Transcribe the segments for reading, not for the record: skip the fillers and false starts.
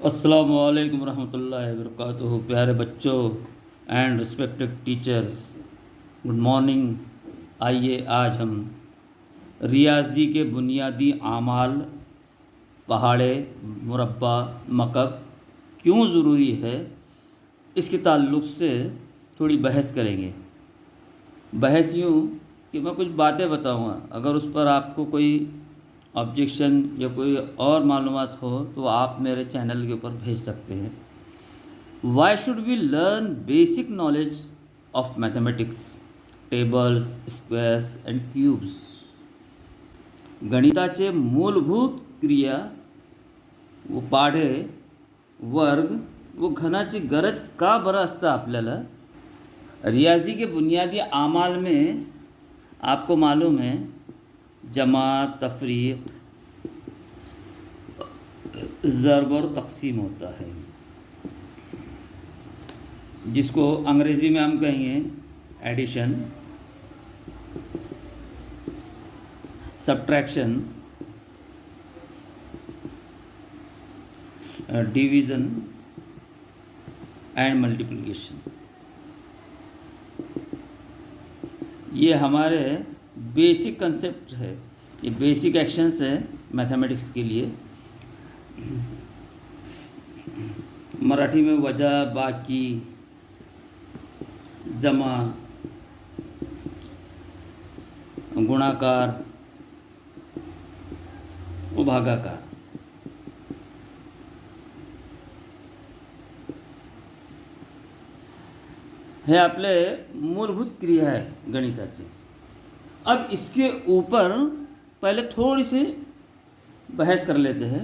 अस्सलामु अलैकुम रहमतुल्लाहि व बरकातुहू। प्यारे बच्चों and respected teachers, good morning. आइए आज हम रियाजी के बुनियादी आमाल पहाड़े मुरब्बा मकब क्यों ज़रूरी है, इसके ताल्लुक़ से थोड़ी बहस करेंगे। बहस यूँ कि मैं कुछ बातें बताऊँगा, अगर उस पर आपको कोई ऑब्जेक्शन या कोई और मालूमात हो तो आप मेरे चैनल के ऊपर भेज सकते हैं। Why should we learn basic knowledge of mathematics, tables, squares and cubes. गणिताचे मूलभूत क्रिया व पाढे वर्ग व घनाची गरज का बरं असतं आपल्याला। रियाजी के बुनियादी आमाल में आपको मालूम है जमा, तफरीक, ज़र्ब और तक़सीम होता है, जिसको अंग्रेज़ी में हम कहेंगे addition, subtraction, division and multiplication. ये हमारे बेसिक कंसेप्ट है, ये बेसिक एक्शंस है मैथमेटिक्स के लिए। मराठी में वजह, बाकी, जमा, गुणाकार व भागाकार। हे आपले मूलभूत क्रिया है गणिताची। अब इसके ऊपर पहले थोड़ी सी बहस कर लेते हैं।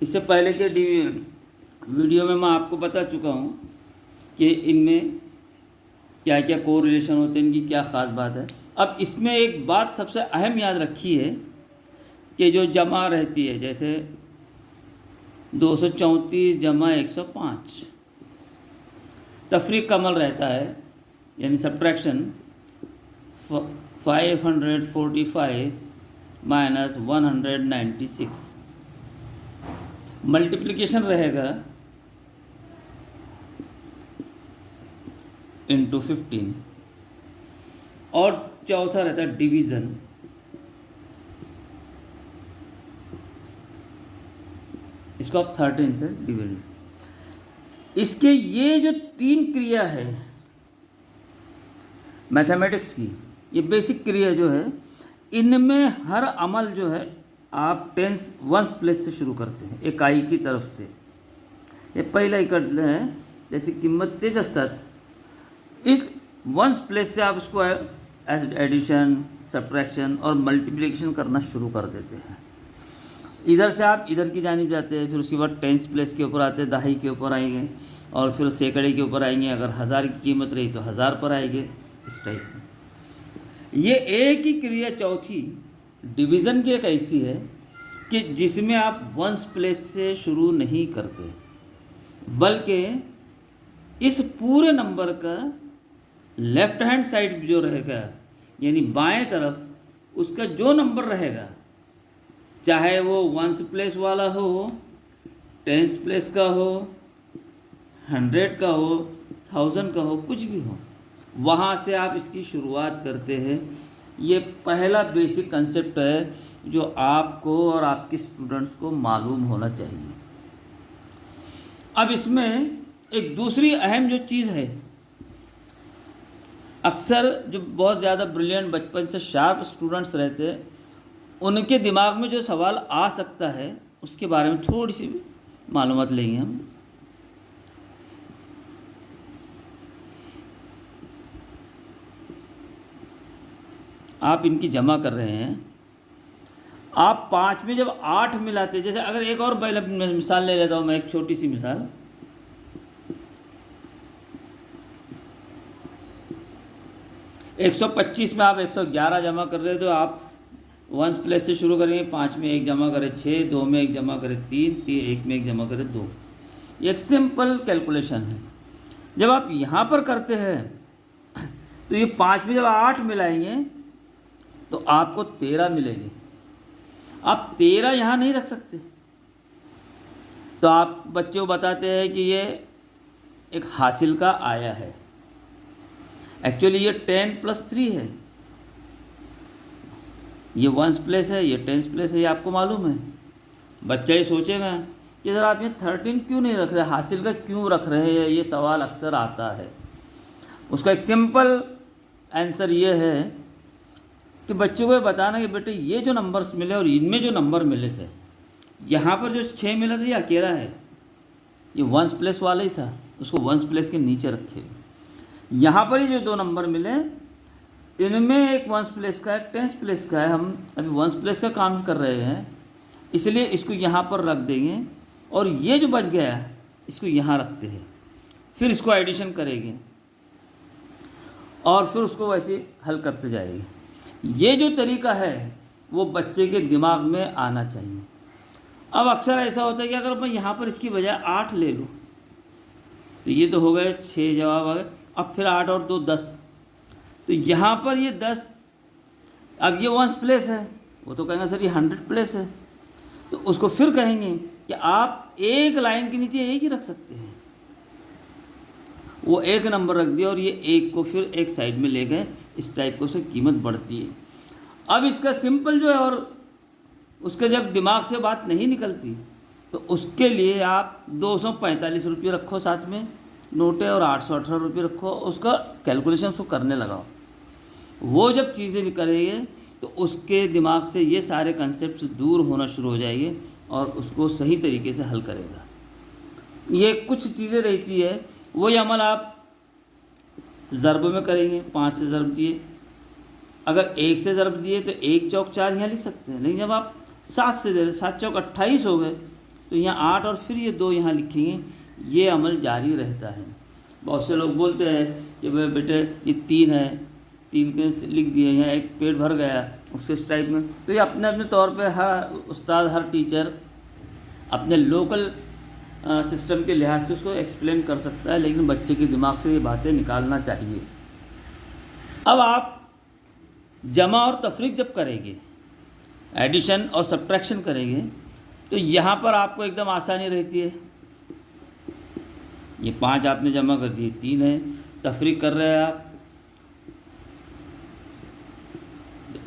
इससे पहले के वीडियो में मैं आपको बता चुका हूँ कि इनमें क्या क्या कोरिलेशन होते हैं, इनकी क्या ख़ास बात है। अब इसमें एक बात सबसे अहम याद रखी है कि जो जमा रहती है, जैसे 234 जमा 105, तफरीक का अमल रहता है यानी सब्ट्रैक्शन 545 माइनस 196, मल्टीप्लिकेशन रहेगा इंटू 15, और चौथा रहता है डिवीज़न। इसको आप 13 से डिवाइड। इसके ये जो तीन क्रिया है मैथमेटिक्स की, ये बेसिक क्रिया जो है, इनमें हर अमल जो है आप टेंस वंस प्लेस से शुरू करते हैं, इकाई की तरफ से। हे पहिला इकडलं है, त्याची किंमत तेच असतात। इस वंस प्लेस से आप इसको एडिशन, सब्ट्रैक्शन और मल्टीप्लिकेशन करना शुरू कर देते हैं। इधर से आप इधर की जानिब जाते हैं, फिर उसके बाद टेंस प्लेस के ऊपर आते हैं, दहाई के ऊपर आएंगे, और फिर सैकड़े के ऊपर आएंगे। अगर 1000 की कीमत रही तो 1000 पर आएंगे, इस टाइप में। ये एक ही क्रिया चौथी डिवीज़न की एक ऐसी है कि जिसमें आप वंस प्लेस से शुरू नहीं करते, बल्कि इस पूरे नंबर का लेफ्ट हैंड साइड जो रहेगा यानी बाएं तरफ, उसका जो नंबर रहेगा, चाहे वो वंस प्लेस वाला हो, टेंस प्लेस का हो, 100 का हो, 1000 का हो, कुछ भी हो, वहाँ से आप इसकी शुरुआत करते हैं। ये पहला बेसिक कंसेप्ट है जो आपको और आपके स्टूडेंट्स को मालूम होना चाहिए। अब इसमें एक दूसरी अहम जो चीज़ है, अक्सर जो बहुत ज़्यादा ब्रिलियंट बचपन से शार्प स्टूडेंट्स रहते हैं, उनके दिमाग में जो सवाल आ सकता है उसके बारे में थोड़ी सी मालूमात लेंगे हम। आप इनकी जमा कर रहे हैं, आप 5 में जब 8 मिलाते, जैसे अगर एक और मिसाल ले लेता हूँ मैं, एक छोटी सी मिसाल। एक 125 में आप 111 जमा कर रहे हो, तो आप वंस प्लेस से शुरू करेंगे। 5 में 1 जमा करें 6, 2 में 1 जमा करें 3, 1 में 1 जमा करें 2। एक सिंपल कैलकुलेशन है। जब आप यहाँ पर करते हैं तो ये 5 में जब 8 मिलाएंगे तो आपको 13 मिलेंगे। आप 13 यहाँ नहीं रख सकते, तो आप बच्चे को बताते हैं कि ये एक हासिल का आया है, एक्चुअली ये 10 + 3 है, ये 1s प्लेस है, ये 10s प्लेस है, ये आपको मालूम है। बच्चा ये सोचेगा कि सर आप ये 13 क्यों नहीं रख रहे, हासिल का क्यों रख रहे हैं, ये सवाल अक्सर आता है। उसका एक सिंपल आंसर ये है कि बच्चों को ये बताना कि बेटे ये जो नंबर्स मिले और इनमें जो नंबर मिले थे, यहाँ पर जो 6 मिला था ये अकेला है, ये 1s प्लेस वाला ही था, उसको 1s प्लेस के नीचे रखे। यहाँ पर ही जो 2 नंबर मिले, इनमें एक 1s प्लेस का है, एक 10s प्लेस का है। हम अभी 1s प्लेस का काम कर रहे हैं, इसलिए इसको यहाँ पर रख देंगे और ये जो बच गया इसको यहाँ रखते हैं, फिर इसको एडिशन करेंगे और फिर उसको वैसे हल करते जाएंगे। ये जो तरीका है वो बच्चे के दिमाग में आना चाहिए। अब अक्सर ऐसा होता है कि अगर मैं यहाँ पर इसकी बजाय 8 ले लूँ तो ये तो हो गए 6 जवाब आ गए, अब फिर 8 और 2 10, तो यहाँ पर ये 10, अब ये 1s प्लेस है, वो तो कहेंगे सर ये 100 प्लेस है, तो उसको फिर कहेंगे कि आप एक लाइन के नीचे एक ही रख सकते हैं। वो एक नंबर रख दिया और ये एक को फिर एक साइड में ले गए, इस टाइप को उसकी कीमत बढ़ती है। अब इसका सिंपल जो है, और उसके जब दिमाग से बात नहीं निकलती तो उसके लिए आप 245 रुपये रखो साथ में नोट है, और 818 रुपये रखो, उसका कैलकुलेशन उसको करने लगाओ। वो जब चीज़ें निकलेंगे तो उसके दिमाग से ये सारे कंसेप्ट दूर होना शुरू हो जाएंगे और उसको सही तरीके से हल करेगा। ये कुछ चीज़ें रहती है, वही अमल आप ज़रब में करेंगे। 5 से ज़रब दिए, अगर 1 से ज़रब दिए तो 1 चौक 4 यहाँ लिख सकते हैं, लेकिन जब आप 7 से दे रहे, 7 चौक 28 हो गए, तो यहाँ 8 और फिर ये 2 यहाँ लिखेंगे। ये अमल जारी रहता है। बहुत से लोग बोलते हैं कि भाई बेटे ये 3 है, 3 के लिख दिए, यहाँ एक पेट भर गया उसके इस टाइप में। तो ये अपने अपने तौर पे हर उस्ताद, हर टीचर अपने लोकल सिस्टम के लिहाज से उसको एक्सप्लेन कर सकता है, लेकिन बच्चे के दिमाग से ये बातें निकालना चाहिए। अब आप जमा और तफरीक जब करेंगे, एडिशन और सब्ट्रैक्शन करेंगे, तो यहाँ पर आपको एकदम आसानी रहती है। ये 5 आपने जमा कर दिए, 3 है, तफरीक कर रहे हैं आप,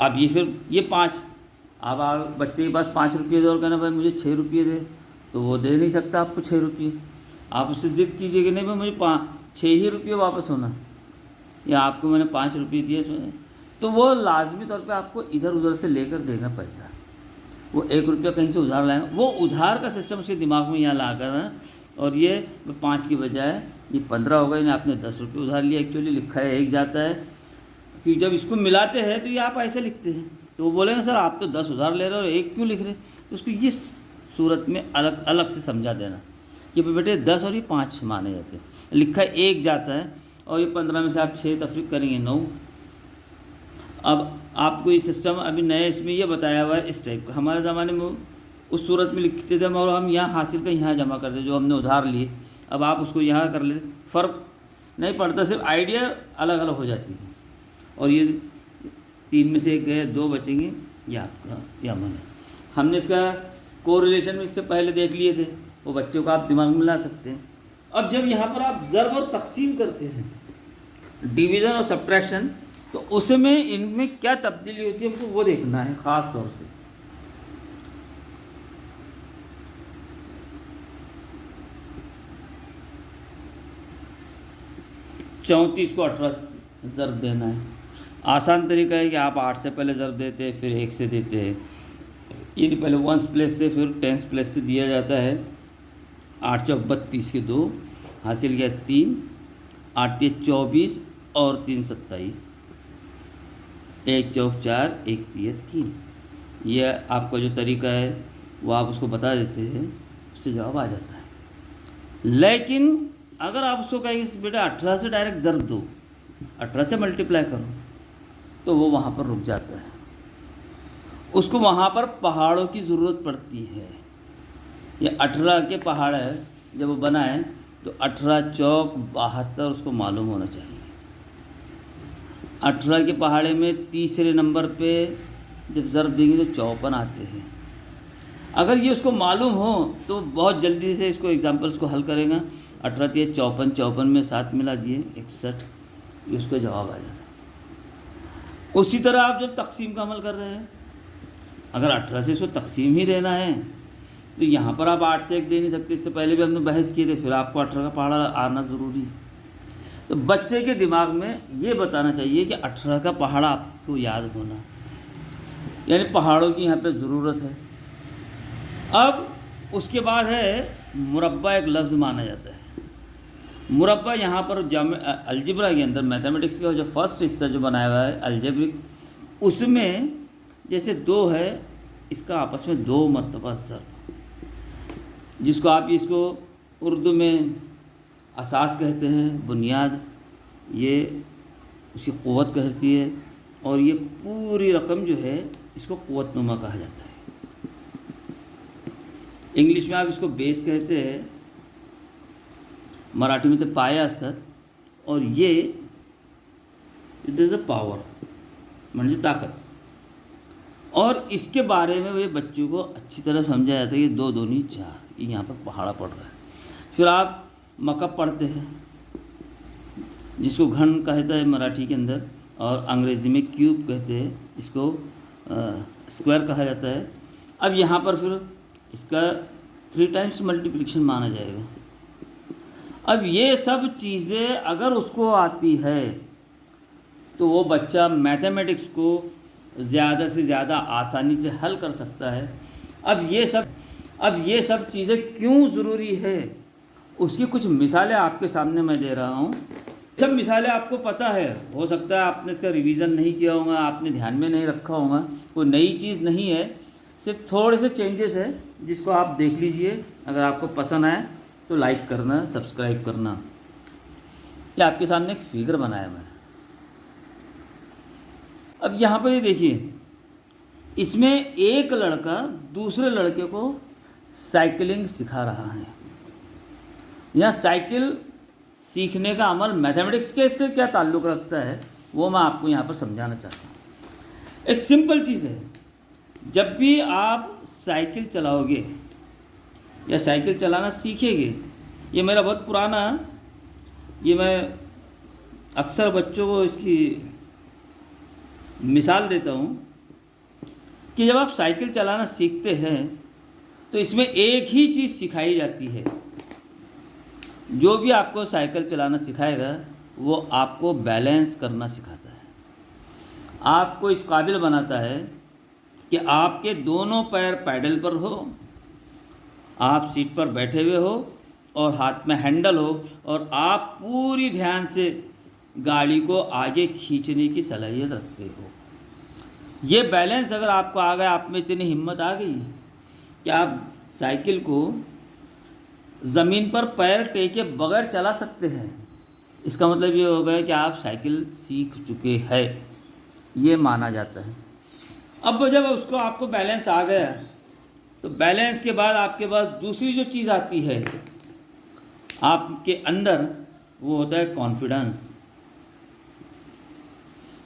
अब ये फिर ये 5, अब आप बच्चे के पास 5 रुपये दे और कहना भाई मुझे 6 रुपये दे, तो वो दे नहीं सकता आपको 6 रुपये। आप उससे ज़िद कीजिए कि नहीं भाई मुझे 6 ही रुपये वापस होना, या आपको मैंने 5 रुपये दिए, तो वो लाजमी तौर पे आपको इधर उधर से लेकर देगा पैसा। वो 1 रुपया कहीं से उधार लाएगा, वो उधार का सिस्टम उसके दिमाग में यहाँ ला कर, और ये 5 की बजाय ये 15 हो गए, आपने 10 रुपये उधार लिया, एक्चुअली लिखा है 1 जाता है, क्योंकि जब इसको मिलाते हैं तो ये आप ऐसे लिखते हैं, तो वो बोलेंगे सर आप तो 10 उधार ले रहे हो और 1 क्यों लिख रहे, तो उसको इस सूरत में अलग अलग से समझा देना कि बेटे 10 और ये 5 माने जाते हैं, लिखा है 1 जाता है, और ये 15 में से आप 6 तफरीक करेंगे 9। अब आपको ये सिस्टम अभी नए इसमें ये बताया हुआ है इस टाइप का। हमारे ज़माने में उस सूरत में लिखते थे और हम यहाँ हासिल का यहाँ जमा करते जो हमने उधार लिए, अब आप उसको यहाँ कर लेते, फ़र्क नहीं पड़ता, सिर्फ आइडिया अलग अलग हो जाती है। और ये 3 में से 1 गए, 2 बचेंगे, ये आपका यह अमल है। हमने इसका कोरिलेशन में इससे पहले देख लिए थे, वो बच्चों को आप दिमाग में ला सकते हैं। अब जब यहाँ पर आप ज़रब और तकसीम करते हैं, डिवीज़न और सब्ट्रैक्शन, तो उसमें इनमें क्या तब्दीली होती है हमको वो देखना है ख़ास तौर से। चौंतीस को 18 ज़रब देना है। आसान तरीका है कि आप 8 से पहले ज़रब देते हैं, फिर 1 से देते हैं, ये पहले 1s प्लेस से फिर 10s प्लेस से दिया जाता है। 8 चौक 32 के 2 हासिल किया 3, 8 3 24 और 3 27, 1 चौक 4, 1 3। यह आपका जो तरीका है वो आप उसको बता देते हैं, उससे जवाब आ जाता है। लेकिन अगर आप उसको कहेंगे बेटा 18 से डायरेक्ट ज़रब दो, 18 से मल्टीप्लाई करो, तो वो वहाँ पर रुक जाता है। उसको वहाँ पर पहाड़ों की ज़रूरत पड़ती है। ये 18 के पहाड़ है, जब वो बनाए तो 18 चौक 72 उसको मालूम होना चाहिए। 18 के पहाड़े में तीसरे नंबर पे जब ज़रब देंगे तो 54 आते हैं। अगर ये उसको मालूम हो तो बहुत जल्दी से इसको एग्जाम्पल्स को हल करेगा। 18 तिया 54, 54 में 7 मिला दिए 61, ये उसका जवाब आ जाता। उसी तरह आप जब तकसीम का अमल कर रहे हैं, अगर 18 से इसको तकसीम ही देना है तो यहाँ पर आप 8 से 1 दे नहीं सकते। इससे पहले भी हमने बहस किए थे, फिर आपको 18 का पहाड़ा आना ज़रूरी है। तो बच्चे के दिमाग में ये बताना चाहिए कि 18 का पहाड़ा आपको याद होना, यानी पहाड़ों की यहाँ पे ज़रूरत है। अब उसके बाद है मुरब्बा, एक लफ्ज़ माना जाता है। मुरब्बा यहाँ पर अलजेब्रा के अंदर, मैथमेटिक्स का जो फर्स्ट हिस्सा जो बनाया हुआ है अलजेब्रिक, उसमें जैसे 2 है, इसका आपस में 2 मरतबा ज़र्ब, जिसको आप इसको उर्दू में असास कहते हैं, बुनियाद, ये उसकी क़ुव्वत कहती है, और ये पूरी रकम जो है इसको क़ुव्वतनुमा कहा जाता है। इंग्लिश में आप इसको बेस कहते हैं, मराठी में तो पाया असतात, और ये इट इज़ अ पावर म्हणजे ताकत। और इसके बारे में वे बच्चों को अच्छी तरह समझाया जाता है कि 2 दूनी 4, ये यहाँ पर पहाड़ा पड़ रहा है। फिर आप मकब पढ़ते हैं, जिसको घन कहता है मराठी के अंदर, और अंग्रेज़ी में क्यूब कहते हैं, इसको स्क्वायर कहा जाता है। अब यहाँ पर फिर इसका 3 टाइम्स मल्टीप्लिकेशन माना जाएगा। अब ये सब चीज़ें अगर उसको आती है तो वो बच्चा मैथमेटिक्स को ज़्यादा से ज़्यादा आसानी से हल कर सकता है। अब ये सब चीज़ें क्यों ज़रूरी है, उसकी कुछ मिसालें आपके सामने मैं दे रहा हूँ। सब मिसालें आपको पता है, हो सकता है आपने इसका रिवीजन नहीं किया होगा, आपने ध्यान में नहीं रखा होगा, कोई नई चीज़ नहीं है, सिर्फ थोड़े से चेंजेस है, जिसको आप देख लीजिए। अगर आपको पसंद आए तो लाइक करना, सब्सक्राइब करना। ये आपके सामने एक फिगर बनाया हुआ है। अब यहाँ पर ये देखिए, इसमें एक लड़का दूसरे लड़के को साइकिलिंग सिखा रहा है। यहाँ साइकिल सीखने का अमल मैथमेटिक्स के से क्या ताल्लुक़ रखता है, वो मैं आपको यहाँ पर समझाना चाहता हूँ। एक सिंपल चीज़ है, जब भी आप साइकिल चलाओगे या साइकिल चलाना सीखेंगे, ये मेरा बहुत पुराना, ये मैं अक्सर बच्चों को इसकी मिसाल देता हूँ कि जब आप साइकिल चलाना सीखते हैं तो इसमें एक ही चीज़ सिखाई जाती है। जो भी आपको साइकिल चलाना सिखाएगा वो आपको बैलेंस करना सिखाता है, आपको इस काबिल बनाता है कि आपके दोनों पैर पैडल पर हो, आप सीट पर बैठे हुए हो और हाथ में हैंडल हो, और आप पूरी ध्यान से गाड़ी को आगे खींचने की सलाहियत रखते हो। ये बैलेंस अगर आपको आ गया, आप में इतनी हिम्मत आ गई कि आप साइकिल को ज़मीन पर पैर टेके बगैर चला सकते हैं, इसका मतलब ये हो गया कि आप साइकिल सीख चुके हैं, ये माना जाता है। अब जब उसको आपको बैलेंस आ गया तो बैलेंस के बाद आपके पास दूसरी जो चीज़ आती है आपके अंदर, वो होता है कॉन्फिडेंस।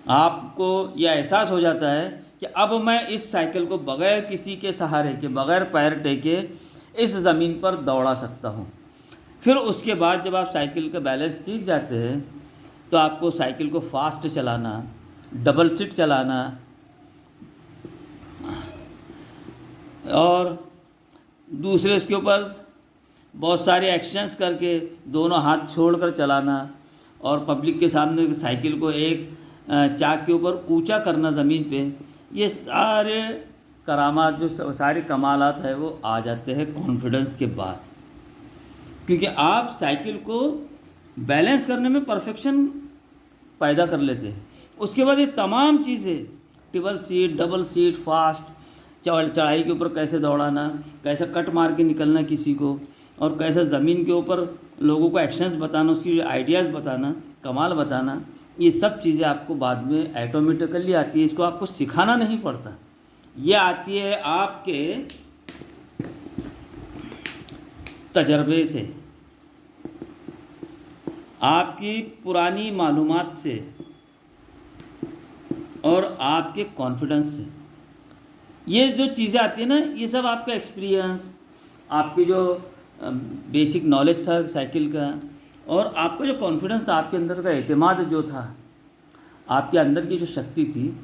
आपको यह एहसास हो जाता है कि अब मैं इस साइकिल को बग़ैर किसी के सहारे के, बग़ैर पैर टेके इस ज़मीन पर दौड़ा सकता हूँ। फिर उसके बाद जब आप साइकिल का बैलेंस सीख जाते हैं तो आपको साइकिल को फास्ट चलाना, डबल सीट चलाना और दूसरे उसके ऊपर बहुत सारे एक्शंस करके दोनों हाथ छोड़कर चलाना, और पब्लिक के सामने साइकिल को एक चाक के ऊपर ऊंचा करना ज़मीन पे, ये सारे करामात, जो सारे कमालात है, वो आ जाते हैं कॉन्फिडेंस के बाद, क्योंकि आप साइकिल को बैलेंस करने में परफेक्शन पैदा कर लेते हैं। उसके बाद ये तमाम चीज़ें, triple seat, double seat, fast, चढ़ाई के ऊपर कैसे दौड़ाना, कैसे कट मार के निकलना किसी को, और कैसे ज़मीन के ऊपर लोगों को एक्शंस बताना, उसकी आइडियाज़ बताना, कमाल बताना, ये सब चीज़ें आपको बाद में ऑटोमेटिकली आती है। इसको आपको सिखाना नहीं पड़ता, ये आती है आपके तजर्बे से, आपकी पुरानी मालूमात से और आपके कॉन्फिडेंस से। ये जो चीज़ें आती है ना, ये सब आपका एक्सपीरियंस, आपकी जो बेसिक नॉलेज था साइकिल का, और आपका जो कॉन्फिडेंस था, आपके अंदर का एतमाद जो था, आपके अंदर की जो शक्ति थी,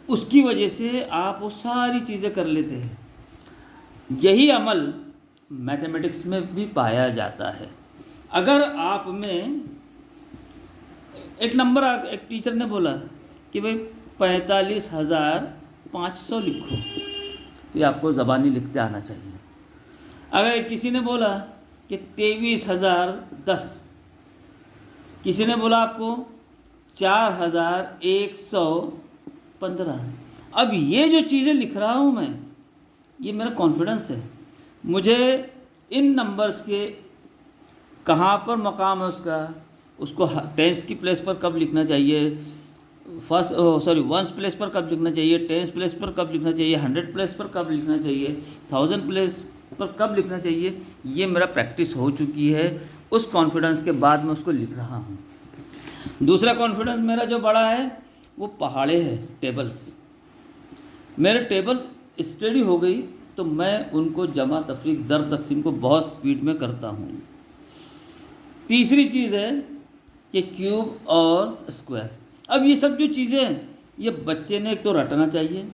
उसकी वजह से आप वो सारी चीज़ें कर लेते हैं। यही अमल मैथमेटिक्स में भी पाया जाता है। अगर आप में एक नंबर, एक टीचर ने बोला कि भाई 45,500 लिखो, तो ये आपको ज़बानी लिखते आना चाहिए। अगर किसी ने बोला कि 23,010, किसी ने बोला आपको 4,115, अब ये जो चीज़ें लिख रहा हूँ मैं, ये मेरा कॉन्फिडेंस है। मुझे इन नंबर्स के कहाँ पर मकाम है उसको टेंस की प्लेस पर कब लिखना चाहिए, वंस प्लेस पर कब लिखना चाहिए, टेंस प्लेस पर कब लिखना चाहिए, 100 प्लेस पर कब लिखना चाहिए, 1000 प्लेस पर कब लिखना चाहिए, ये मेरा प्रैक्टिस हो चुकी है। उस कॉन्फिडेंस के बाद मैं उसको लिख रहा हूँ। दूसरा कॉन्फिडेंस मेरा जो बड़ा है वो पहाड़े है, टेबल्स। मेरे टेबल्स स्टडी हो गई तो मैं उनको जमा, तफरीक, ज़रब, तकसीम को बहुत स्पीड में करता हूँ। तीसरी चीज़ है कि क्यूब और स्क्वायर। अब ये सब जो चीज़ें हैं, ये बच्चे ने एक तो रटना चाहिए,